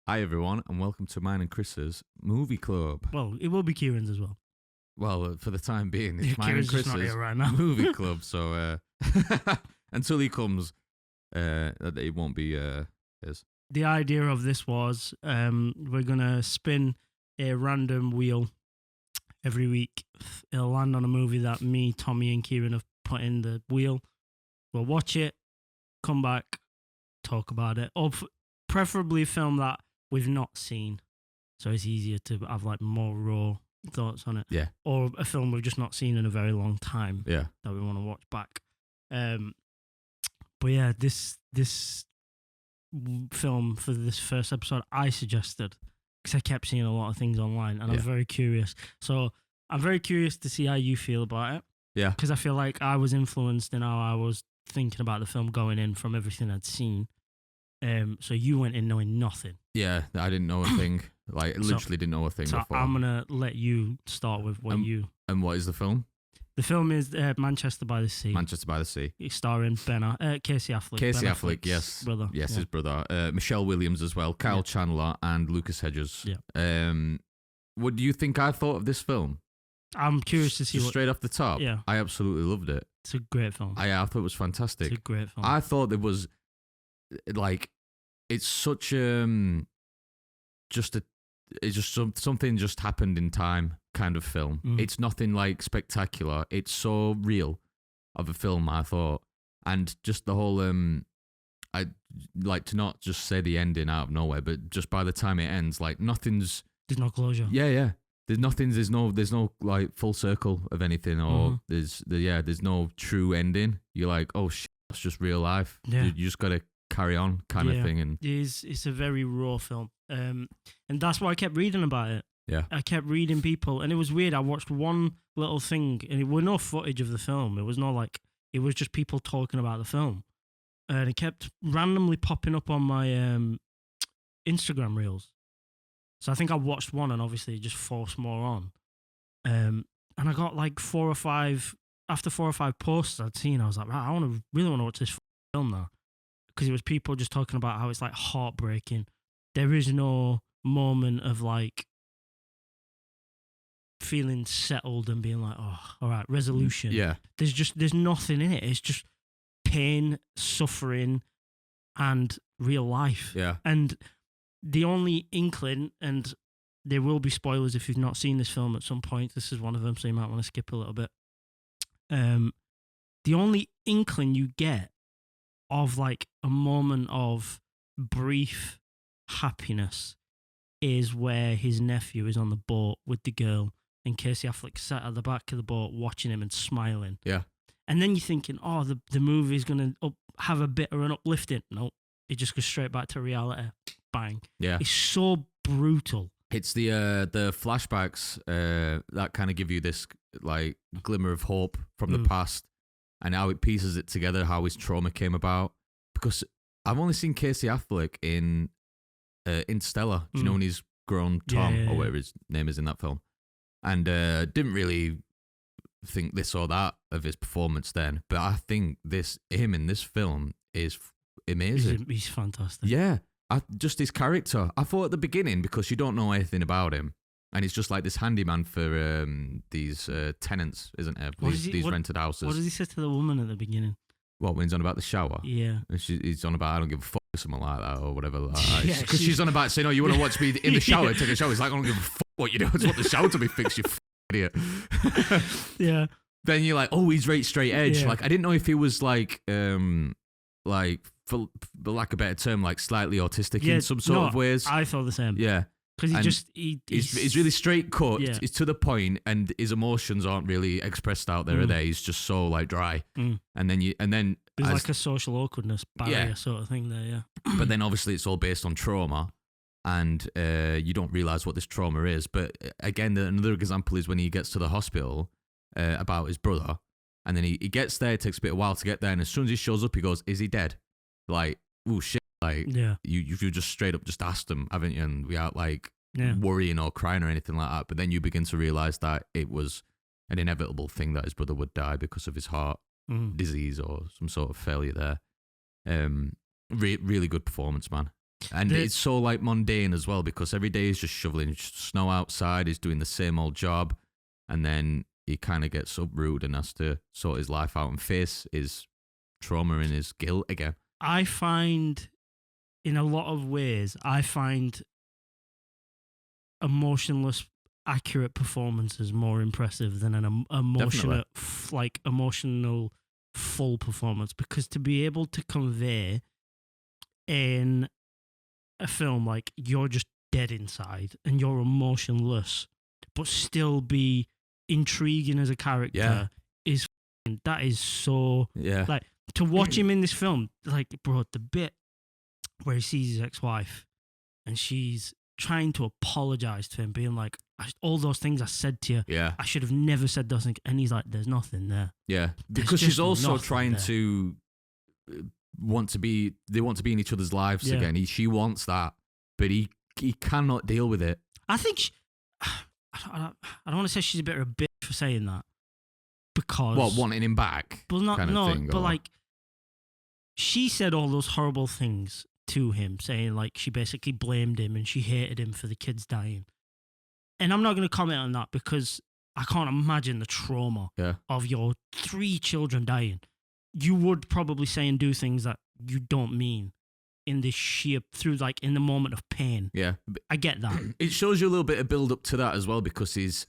Hi everyone, and welcome to mine and Chris's movie club. Well, it will be Kieran's as well. Well, for the time being, it's Yeah, mine and Kieran's just not Chris's here right now. movie club. So until he comes, it won't be his. The idea of this was we're gonna spin a random wheel every week. It'll land on a movie that me, Tommy, and Kieran have put in the wheel. We'll watch it, come back, talk about it, or preferably a film that we've not seen, so it's easier to have like more raw thoughts on it. Yeah. Or a film we've just not seen in a very long time. Yeah. That we want to watch back. But yeah, this film for this first episode I suggested because I kept seeing a lot of things online and I'm very curious. So I'm very curious to see how you feel about it. Yeah. Because I feel like I was influenced in how I was thinking about the film going in from everything I'd seen. So you went in knowing nothing. Yeah, I didn't know a thing. Like, literally didn't know a thing So before. I'm gonna let you start with what you. And what is the film? The film is Manchester by the Sea. Manchester by the Sea. It's starring Casey Affleck. Casey Ben Affleck, Affleck's yes. brother. Yes, Yeah. his brother. Michelle Williams as well. Kyle Yeah. Chandler and Lucas Hedges. Yeah. What do you think I thought of this film? I'm curious to see Just what. straight off the top. Yeah. I absolutely loved it. It's a great film. I thought it was fantastic. It's a great film. I thought it was like it's such something just happened in time kind of film. It's nothing like spectacular. It's so real of a film, I thought. And just the whole I like to not just say the ending out of nowhere, but just by the time it ends, like nothing's There's no closure. yeah. There's no like full circle of anything, or there's no true ending. You're like, oh shit, that's just real life. Yeah. You just gotta carry on kind of thing. And It's a very raw film. And that's why I kept reading about it. yeah. I kept reading people, and it was weird. I watched one little thing, and it was no footage of the film. It was no like, it was just people talking about the film. And it kept randomly popping up on my Instagram reels. So I think I watched one and obviously it just forced more on. And I got like 4 or 5, after 4 or 5 posts I'd seen, I was like, right, I really want to watch this film now. Because it was people just talking about how it's like heartbreaking. There is no moment of like feeling settled and being like, oh, all right, resolution. Yeah. There's nothing in it. It's just pain, suffering, and real life. Yeah. And the only inkling, and there will be spoilers if you've not seen this film at some point. This is one of them, so you might want to skip a little bit. The only inkling you get of like a moment of brief happiness is where his nephew is on the boat with the girl, and Casey Affleck sat at the back of the boat watching him and smiling. Yeah. And then you're thinking, oh, the movie is going to have a bit of an uplifting. No, it just goes straight back to reality. Bang. Yeah. It's so brutal. It's the flashbacks that kind of give you this like glimmer of hope from the past, and how it pieces it together, how his trauma came about. Because I've only seen Casey Affleck in Interstellar. Do you know when he's grown Tom or whatever his name is in that film? And didn't really think this or that of his performance then, but I think him in this film is amazing. He's fantastic. Yeah. Just his character. I thought at the beginning, because you don't know anything about him, and he's just like this handyman for these tenants, isn't it? These rented houses. What does he say to the woman at the beginning? What, when he's on about the shower? Yeah. And he's on about, I don't give a fuck, or something like that, or whatever. Yeah, Because she's on about saying, oh, you want to watch me in the shower, take a shower. He's like, I don't give a fuck what you do. I just want the shower to be fixed, you idiot. Yeah. Then you're like, oh, he's right straight edge. Yeah. Like, I didn't know if he was like for lack of a better term, like slightly autistic in some sort of ways. I felt the same. Yeah. Because he's really straight cut. Yeah. He's to the point, and his emotions aren't really expressed out there. Are they? He's just so like dry. And then there's like a social awkwardness barrier sort of thing there. Yeah. But then obviously it's all based on trauma, and you don't realize what this trauma is. But again, another example is when he gets to the hospital about his brother, and then he gets there. It takes a bit of a while to get there, and as soon as he shows up, he goes, "Is he dead?" Like, oh shit. Like, you just straight up just asked him, haven't you? And without like worrying or crying or anything like that. But then you begin to realize that it was an inevitable thing that his brother would die because of his heart disease or some sort of failure there. Really good performance, man. And it's so like mundane as well, because every day he's just shoveling snow outside. He's doing the same old job, and then he kind of gets uprooted and has to sort his life out and face his trauma and his guilt again. I find, in a lot of ways, emotionless, accurate performances more impressive than an emotional, emotional full performance, because to be able to convey in a film like you're just dead inside and you're emotionless, but still be intriguing as a character that is so like to watch him in this film. Like, bro, the bit where he sees his ex-wife and she's trying to apologize to him, being like, all those things I said to you, I should have never said those things. And he's like, there's nothing there. Yeah, because she's also trying to they want to be in each other's lives again. She wants that, but he cannot deal with it. I think I don't want to say she's a bit of a bitch for saying that, because wanting him back, like she said all those horrible things to him, saying like she basically blamed him and she hated him for the kids dying. And I'm not going to comment on that because I can't imagine the trauma of your 3 children dying. You would probably say and do things that you don't mean in this in the moment of pain. Yeah. I get that. It shows you a little bit of build up to that as well, because he's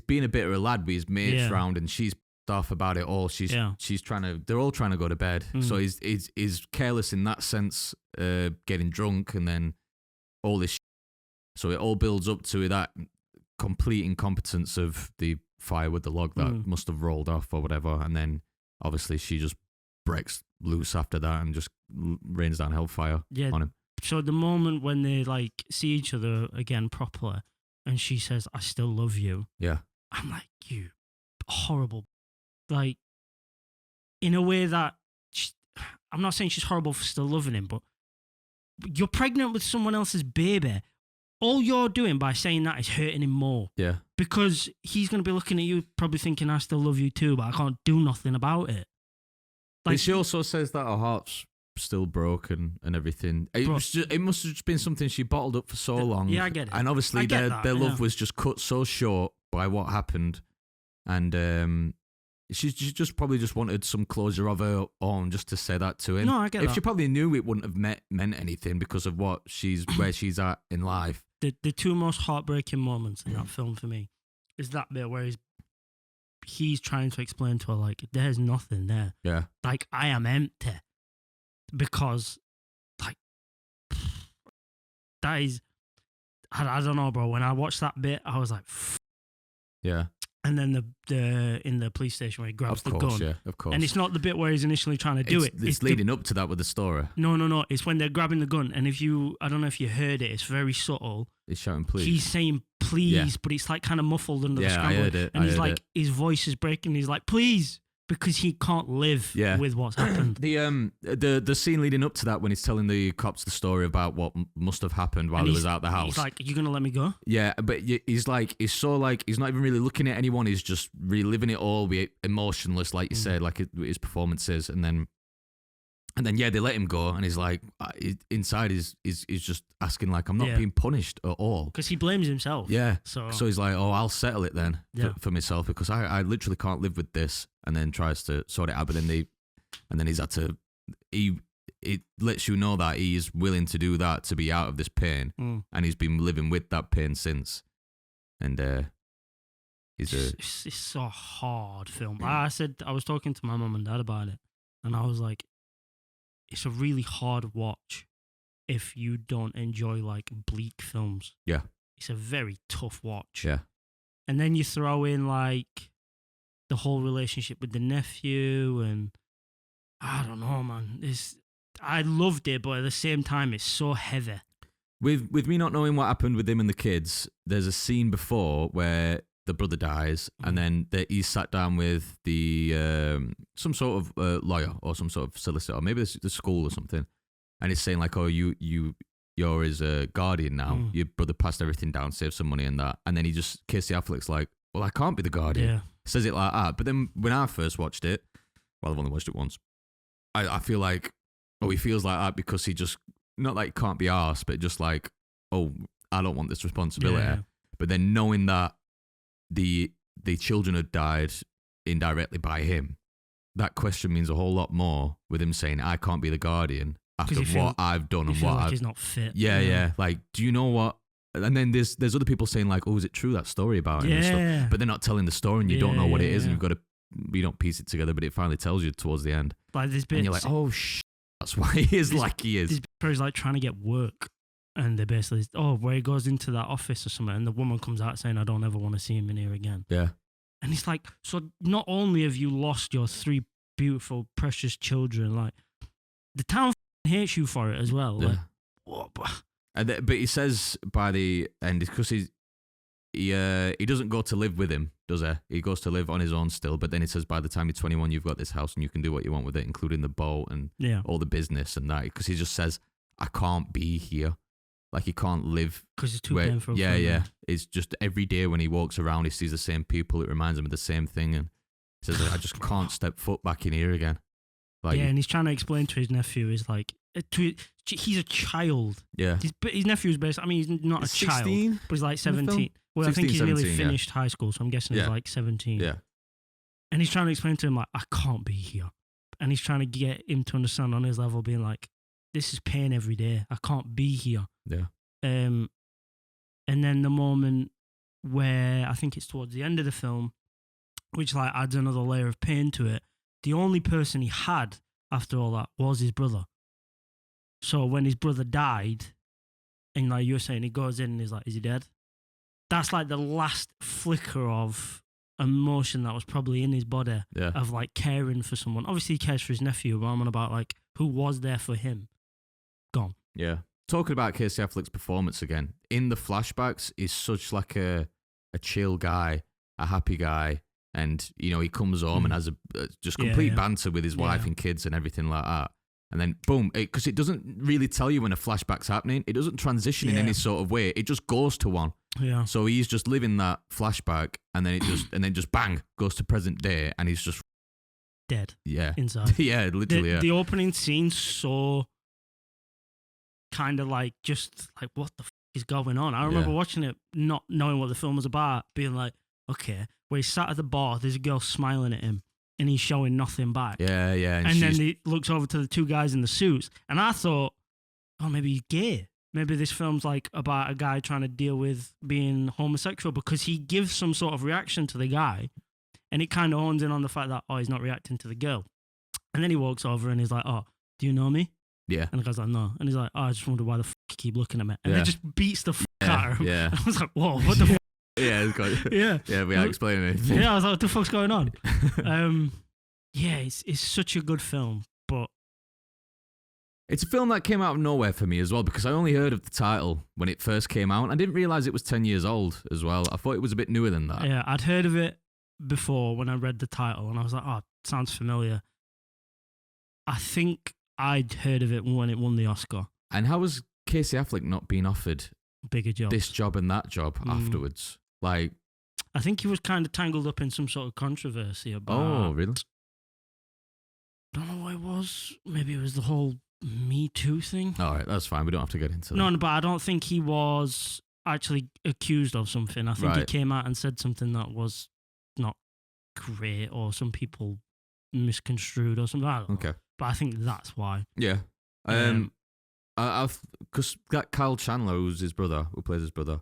being a bit of a lad with his mates round, and she's off about it all. She's they're all trying to go to bed. So he's careless in that sense, getting drunk, and then all this. So it all builds up to that complete incompetence of the fire with the log that must have rolled off or whatever. And then obviously she just breaks loose after that and just rains down hellfire on him. So the moment when they like see each other again properly and she says, I still love you. Yeah. I'm like, you horrible. Like, in a way that I'm not saying she's horrible for still loving him, but you're pregnant with someone else's baby. All you're doing by saying that is hurting him more. Yeah. Because he's going to be looking at you probably thinking, I still love you too, but I can't do nothing about it. Like, she also says that her heart's still broken and everything. It must have just been something she bottled up for so long. Yeah, I get it. And obviously their love was just cut so short by what happened. And she just probably just wanted some closure of her own, just to say that to him. No, I get that. If she probably knew it wouldn't have meant anything because of where she's at in life. The 2 most heartbreaking moments in that film for me is that bit where he's trying to explain to her, like, there's nothing there. Yeah. Like, I am empty. Because, like, that is, I don't know, bro. When I watched that bit, I was like, yeah. And then in the police station where he grabs the gun. Yeah, of course. And it's not the bit where he's initially trying to do it. It's leading up to that with the story. No. It's when they're grabbing the gun. And I don't know if you heard it, it's very subtle. He's shouting, please. He's saying, please, but it's like kind of muffled under the scramble. I heard it. And he's like, his voice is breaking. He's like, please. Because he can't live with what's happened. The scene leading up to that, when he's telling the cops the story about what must have happened while he was out the house. He's like, "Are you gonna let me go?" Yeah, but he's not even really looking at anyone. He's just reliving it all, be emotionless, like you said, like his performances, and then they let him go, and he's like, inside he's just asking, like, I'm not being punished at all, because he blames himself. Yeah. So he's like, oh, I'll settle it then for myself, because I literally can't live with this, and then tries to sort it out, but then he's had to. It lets you know that he is willing to do that to be out of this pain, and he's been living with that pain since, and it's so hard film. I was talking to my mum and dad about it, and I was like, it's a really hard watch if you don't enjoy like bleak films. Yeah. It's a very tough watch. Yeah. And then you throw in like the whole relationship with the nephew, and I don't know, man. I loved it, but at the same time, it's so heavy. With me not knowing what happened with him and the kids, there's a scene before where the brother dies, and then he's sat down with the some sort of lawyer or some sort of solicitor, or maybe the school or something, and he's saying like, "Oh, you're his guardian now. Your brother passed everything down, saved some money and that." And then Casey Affleck's like, "Well, I can't be the guardian." Yeah. Says it like that. But then when I first watched it, well, I've only watched it once, I feel like, he feels like that because he just not like can't be arsed, but just like, oh, I don't want this responsibility. Yeah. But then knowing that the children had died indirectly by him, that question means a whole lot more with him saying, I can't be the guardian after what I've done and what like I've... he's not fit. Yeah. Like, do you know what? And then there's other people saying like, oh, is it true, that story about him and stuff? But they're not telling the story and you don't know what it is and you don't piece it together, but it finally tells you towards the end. Like this bit, and you're like, oh, that's why he is like he is. This bit where he's like trying to get work. And they basically, where he goes into that office or something, and the woman comes out saying, I don't ever want to see him in here again. Yeah. And it's like, so not only have you lost your 3 beautiful, precious children, like, the town hates you for it as well. Yeah. Like, what? But he says by the end, because he doesn't go to live with him, does he? He goes to live on his own still, but then he says by the time you're 21, you've got this house and you can do what you want with it, including the boat and all the business and that, because he just says, I can't be here. Like, he can't live. Because it's too painful. Yeah. It's just every day when he walks around, he sees the same people. It reminds him of the same thing. And he says, I just can't step foot back in here again. Like, and he's trying to explain to his nephew, he's like, he's a child. Yeah. His nephew's basically, I mean, he's not a 16? child, but he's like 17. Well, 16, I think he's 17, nearly finished high school, so I'm guessing he's like 17. Yeah. And he's trying to explain to him, like, I can't be here. And he's trying to get him to understand on his level, being like, this is pain every day. I can't be here. Yeah. And then the moment where I think it's towards the end of the film, which like adds another layer of pain to it, the only person he had after all that was his brother. So when his brother died, and like you were saying, he goes in and he's like, is he dead? That's like the last flicker of emotion that was probably in his body of like caring for someone. Obviously he cares for his nephew, but I'm on about like who was there for him. Gone. Yeah. Talking about Casey Affleck's performance again, in the flashbacks, he's such like a chill guy, a happy guy, and he comes home and has a just complete banter with his wife and kids and everything like that. And then boom, because it doesn't really tell you when a flashback's happening. It doesn't transition in any sort of way. It just goes to one. Yeah. So he's just living that flashback, and then just bang goes to present day, and he's just dead. Yeah. Inside. Yeah, literally. The opening scene's so kind of like just like what the is going on. I remember watching it, not knowing what the film was about, being like, okay, where he's sat at the bar, there's a girl smiling at him, and he's showing nothing back. Yeah. And then he looks over to the 2 guys in the suits, and I thought, oh, maybe he's gay. Maybe this film's like about a guy trying to deal with being homosexual, because he gives some sort of reaction to the guy, and it kind of hones in on the fact that, he's not reacting to the girl. And then he walks over and he's like, oh, do you know me? Yeah. And the guy's like, no. And he's like, I just wonder why the you keep looking at me. And it just beats the out of him. Yeah. I was like, whoa, what the Yeah, we are explaining it. Yeah, I was like, what the fuck's going on? It's such a good film, but it's a film that came out of nowhere for me as well, because I only heard of the title when it first came out. I didn't realise it was 10 years old as well. I thought it was a bit newer than that. Yeah, I'd heard of it before when I read the title, and I was like, oh, it sounds familiar. I think I'd heard of it when it won the Oscar. And how was Casey Affleck not being offered bigger jobs, this job and that job afterwards? Like, I think he was kind of tangled up in some sort of controversy about. Oh, really? I don't know what it was. Maybe it was the whole Me Too thing. All right, that's fine. We don't have to get into that. No, but I don't think he was actually accused of something. I think he came out and said something that was not great, or some people misconstrued or something. I don't know. Okay. But I think that's why. Yeah. Because that Kyle Chandler, who's his brother, who plays his brother,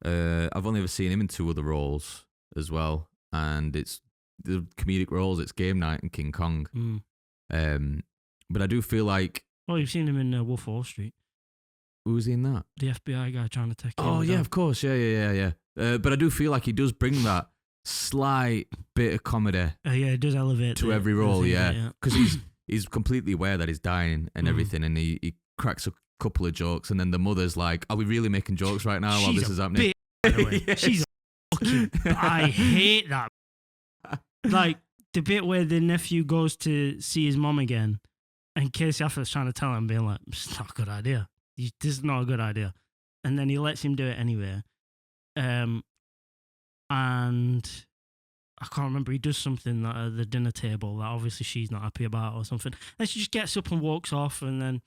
I've only ever seen him in 2 other roles as well, and it's the comedic roles. It's Game Night and King Kong. But I do feel like, you've seen him in Wolf of Wall Street. Who's in that? The FBI guy trying to take. Oh yeah, of course, yeah. But I do feel like he does bring that slight bit of comedy. It does elevate to every role, because he's completely aware that he's dying and everything, and he cracks a couple of jokes, and then the mother's like, "Are we really making jokes right now while this is happening?" By the way. She's I hate that. Like the bit where the nephew goes to see his mom again, and Casey Affleck's trying to tell him, being like, "It's not a good idea. This is not a good idea," and then he lets him do it anyway. And I can't remember. He does something at the dinner table that obviously she's not happy about or something. And she just gets up and walks off, and then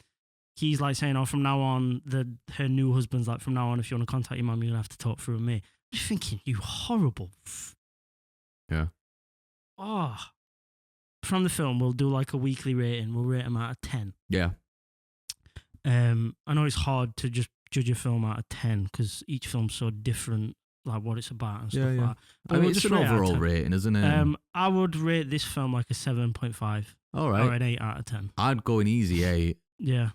he's like saying, "Oh, from now on, her new husband's like, from now on, if you want to contact your mum, you're gonna have to talk through me." I'm just thinking, you horrible. Yeah. Oh, from the film, we'll do like a weekly rating. We'll rate them out of 10. Yeah. I know it's hard to just judge a film out of 10 because each film's so different, like what it's about and stuff like that. I mean, it's an overall rating, isn't it? I would rate this film like a 7.5. All right. Or an 8 out of 10. I'd go an easy 8. Yeah.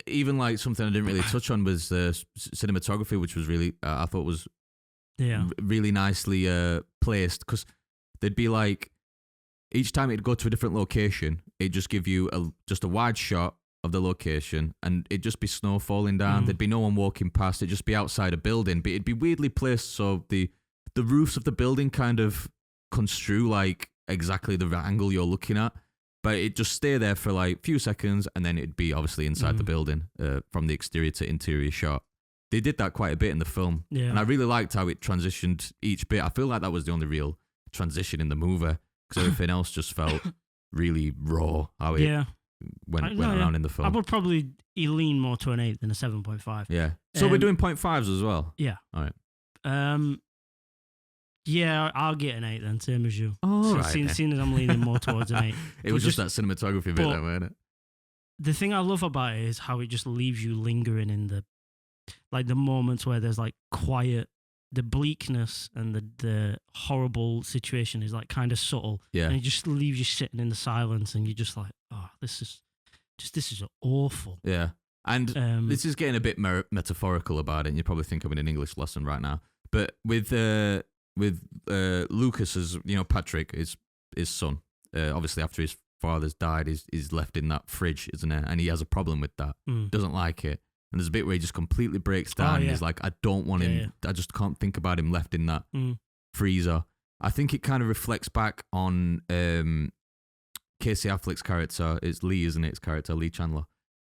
Even like something I didn't really touch on was the cinematography, which was really, I thought was really nicely placed, because they'd be like, each time it'd go to a different location, it'd just give you just a wide shot of the location, and it'd just be snow falling down. There'd be no one walking past. It'd just be outside a building, but it'd be weirdly placed so the roofs of the building kind of construe like exactly the angle you're looking at, but it'd just stay there for like a few seconds, and then it'd be obviously inside the building from the exterior to interior shot. They did that quite a bit in the film, and I really liked how it transitioned each bit. I feel like that was the only real transition in the movie, because everything else just felt really raw, how it went around in the film. I would probably lean more to an 8 than a 7.5. Yeah. So we're doing 0.5s as well? Yeah. All right. Yeah, I'll get an 8 then, same as you. Oh, right. Seeing as I'm leaning more towards an 8. It was just that cinematography bit, though, wasn't it? The thing I love about it is how it just leaves you lingering in the moments where there's like quiet. The bleakness and the horrible situation is like kind of subtle. Yeah. And it just leaves you sitting in the silence, and you're just like, oh, this is awful. Yeah. And this is getting a bit metaphorical about it, and you probably think I'm in an English lesson right now. But with Lucas, as you know, Patrick, his son, obviously after his father's died, is left in that fridge, isn't it? And he has a problem with that. Doesn't like it. And there's a bit where he just completely breaks down. And he's like, I don't want him. I just can't think about him left in that freezer. I think it kind of reflects back on Casey Affleck's character. It's Lee, isn't it? His character, Lee Chandler.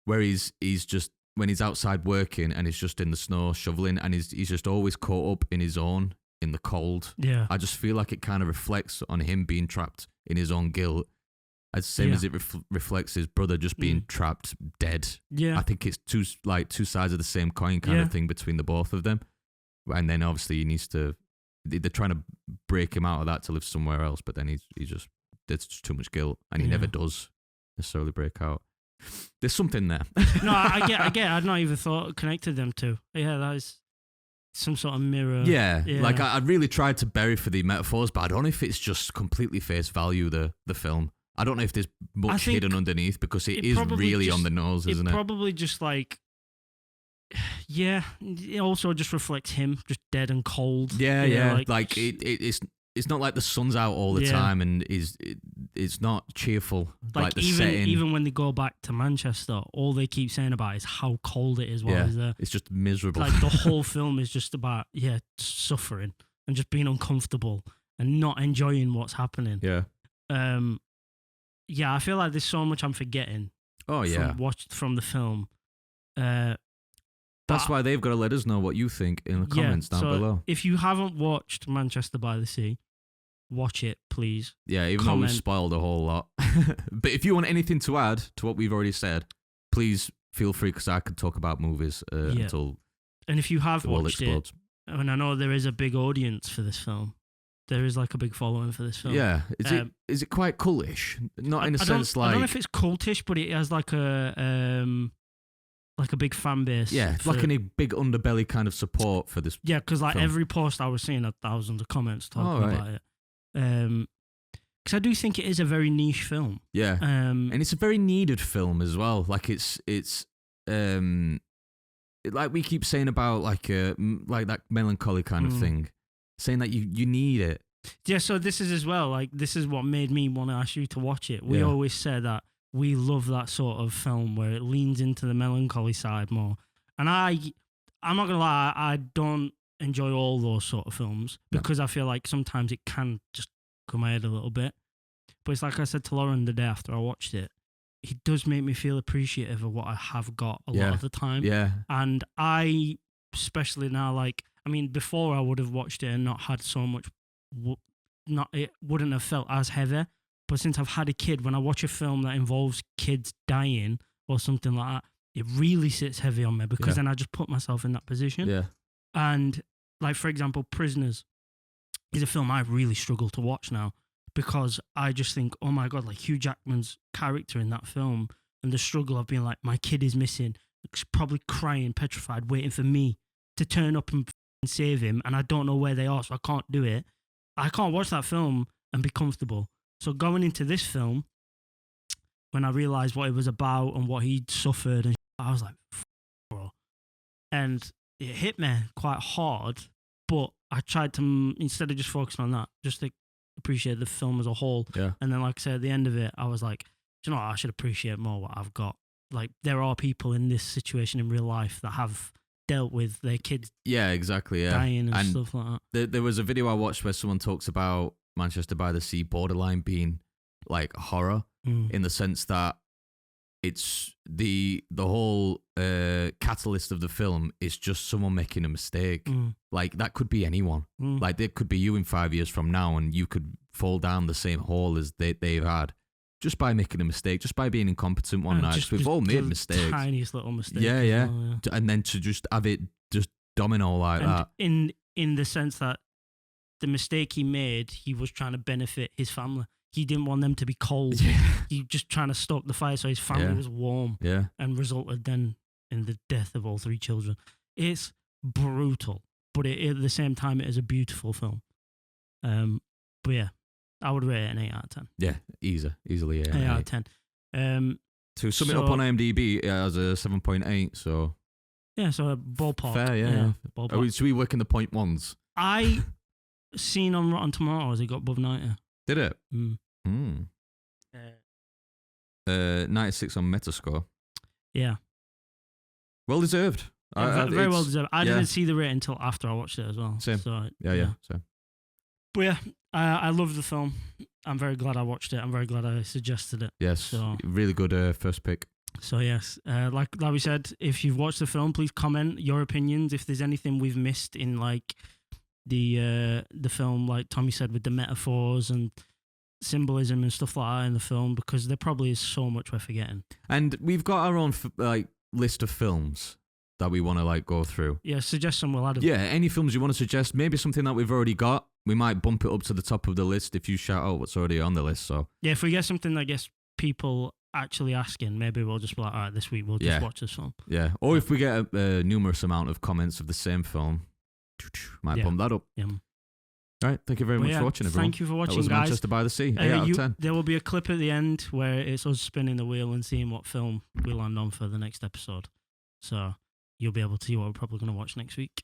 Where he's just, when he's outside working and he's just in the snow shoveling, and he's just always caught up in his own, in the cold. Yeah. I just feel like it kind of reflects on him being trapped in his own guilt. As same as it reflects his brother just being trapped, dead. Yeah. I think it's two sides of the same coin kind of thing between the both of them. And then obviously he needs to, they're trying to break him out of that to live somewhere else, but then he just, there's just too much guilt, and he never does necessarily break out. There's something there. No, I get. I'd not even connected them two. Yeah, that is some sort of mirror. Yeah. Like I really tried to bury for the metaphors, but I don't know if it's just completely face value, the film. I don't know if there's much hidden underneath, because it is really just on the nose, isn't it? Probably just like, it also just reflects him, just dead and cold. Yeah. Like it's not like the sun's out all the time, and it's not cheerful. Like the setting. Even when they go back to Manchester, all they keep saying about is how cold it is while he's there. It's just miserable. Like the whole film is just about suffering and just being uncomfortable and not enjoying what's happening. Yeah. Yeah, I feel like there's so much I'm forgetting. Oh yeah. From the film. That's why they've got to let us know what you think in the comments down below. If you haven't watched Manchester by the Sea, watch it, please. Yeah, even though we've spoiled a whole lot. But if you want anything to add to what we've already said, please feel free, because I could talk about movies until and if you have the world watched explodes. And I know there is a big audience for this film. There is like a big following for this film. Yeah. Is it quite cultish? Not in a sense like... I don't know if it's cultish, but it has like a big fan base. Yeah, like a big underbelly kind of support for this. Yeah, because like film. every post I was seeing, 1,000 comments talking about it. Because I do think it is a very niche film. Yeah. And it's a very needed film as well. Like it's like we keep saying about like that melancholy kind of thing. Saying that you need it. Yeah, so this is as well, like, this is what made me want to ask you to watch it. We always say that we love that sort of film where it leans into the melancholy side more. And I'm not going to lie, I don't enjoy all those sort of films, because I feel like sometimes it can just come my head a little bit. But it's like I said to Lauren the day after I watched it, it does make me feel appreciative of what I have got a lot of the time. Yeah. And I, especially now, like, I mean, before I would have watched it and not had so much, it wouldn't have felt as heavy. But since I've had a kid, when I watch a film that involves kids dying or something like that, it really sits heavy on me because Yeah. then I just put myself in that position. Yeah. And like, for example, Prisoners is a film I really struggle to watch now because I just think, oh my God, like Hugh Jackman's character in that film and the struggle of being like, my kid is missing, probably crying, petrified, waiting for me to turn up and save him. And I don't know where they are, so I can't do it. I can't watch that film and be comfortable. So going into this film, when I realized what it was about and what he'd suffered, and I was like, bro. And it hit me quite hard, but I tried to, instead of just focusing on that, just to appreciate the film as a whole. Yeah. And then, like I said, at the end of it, I was like, do you know what? I should appreciate more what I've got. Like, there are people in this situation in real life that have dealt with their kids Yeah, exactly. Yeah. dying and And stuff like that. There was a video I watched where someone talks about Manchester by the Sea borderline being like horror in the sense that it's the whole catalyst of the film is just someone making a mistake. Like that could be anyone. Like it could be you in 5 years from now, and you could fall down the same hole as they've had just by making a mistake, just by being incompetent one night. Just, We've all made the mistakes. Tiniest little mistake. Yeah, as yeah. well, And then to just have it just domino like and that. in the sense that the mistake he made, he was trying to benefit his family. He didn't want them to be cold. Yeah. He just trying to stoke the fire so his family Yeah. was warm, Yeah. and resulted then in the death of all 3 children. It's brutal, but at the same time, it is a beautiful film. But yeah, I would rate it an 8 out of 10. Yeah. Easily. 8 out of 10. To sum it up So- on IMDb, it has a 7.8. So Yeah, so a ballpark. fair, yeah. Ballpark. Should we work in the point ones? I seen on Rotten Tomatoes it got above 90. Did it? Mm. 96 on Metascore. Yeah. Well deserved. Very well deserved. I yeah. didn't see the rating until after I watched it as well. Same. So, Yeah. So But yeah, I love the film. I'm very glad I watched it. I'm very glad I suggested it. yes, So- really good first pick. So yes, like we said, if you've watched the film, please comment your opinions. If there's anything we've missed in like the film, like Tommy said, with the metaphors and symbolism and stuff like that in the film, because there probably is so much we're forgetting. And we've got our own list of films that we want to like go through. Yeah, suggest some. We'll add them. Yeah, any films you want to suggest, maybe something that we've already got. We might bump it up to the top of the list if you shout out what's already on the list. So Yeah, if we get something that gets people actually asking, maybe we'll just be like, all right, this week we'll just Yeah. watch this film. yeah, or if we get a numerous amount of comments of the same film, might Yeah. bump that up. Yeah. All right, thank you very But much yeah, for watching, everyone. Thank you for That watching, was guys. Manchester by the Sea. 8 out of 10. There will be a clip at the end where it's us spinning the wheel and seeing what film we land on for the next episode. So you'll be able to see what we're probably going to watch next week.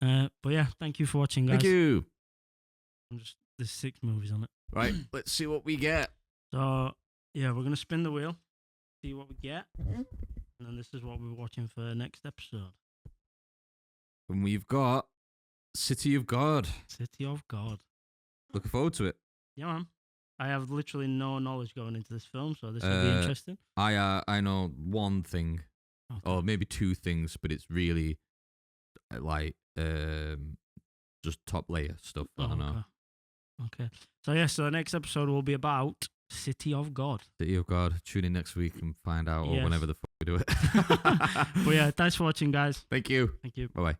But yeah, thank you for watching, guys. Thank you. There's 6 movies on it. Right, let's see what we get. So yeah, we're going to spin the wheel, see what we get. And then this is what we're watching for next episode. And we've got City of God. City of God. Looking forward to it. Yeah, man. I have literally no knowledge going into this film, so this will be interesting. I know one thing, Okay. or maybe 2 things, but it's really like just top layer stuff. I don't know. Okay. So yeah, so the next episode will be about City of God. City of God. Tune in next week and find out, or Yes. whenever the fuck we do it. But yeah, thanks for watching, guys. Thank you. Thank you. Bye bye.